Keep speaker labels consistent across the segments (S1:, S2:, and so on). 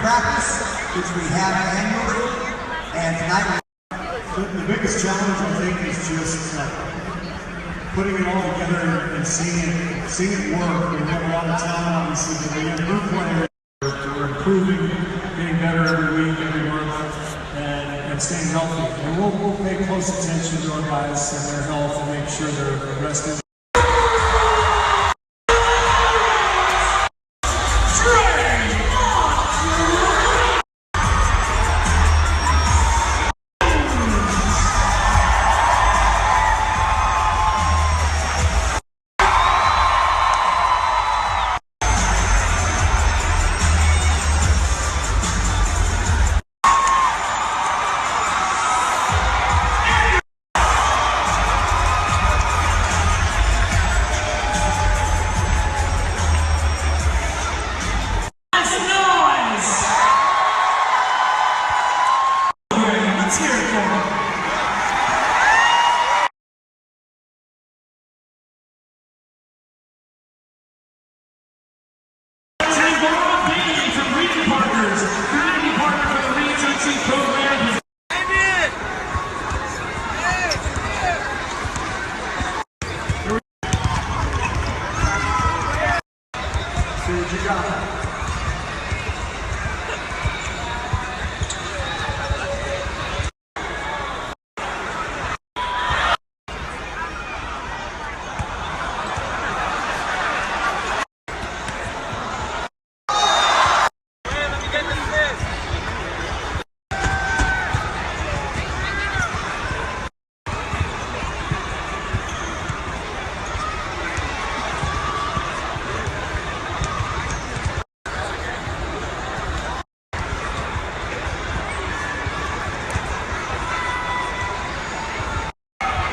S1: practice, which we have annually, and tonight.
S2: The biggest challenge, I think, is just putting it all together and seeing it work. We have a lot of talent, obviously, but we have new players. We're improving, getting better every week, every month, and staying healthy. And we'll pay close attention to our guys and their health and make sure they're rested.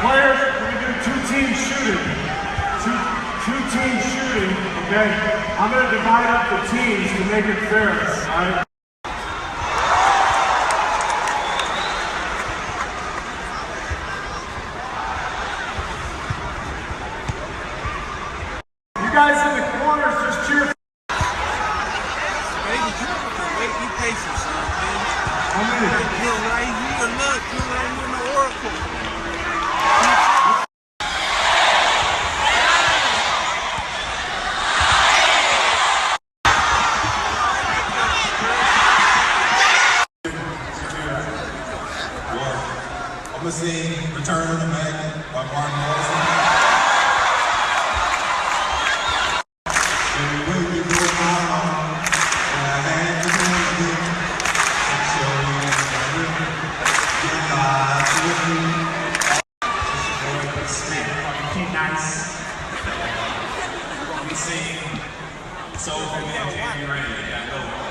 S2: Players, we're going to do two-team shooting. Two-team shooting, okay? I'm going to divide up the teams to make it fair, all right? You guys in the corners, just cheer.
S3: Wait, be patient, son.
S2: I'm going to
S3: you're right here, look, you're right here in the oracle.
S4: I'm going to sing Return of the Mac by Martin Morrison. Every way you go along, and I had to do it, and show you goodbye to me. Just a boy, but still, keep nice. We're going to be singing Soul from January.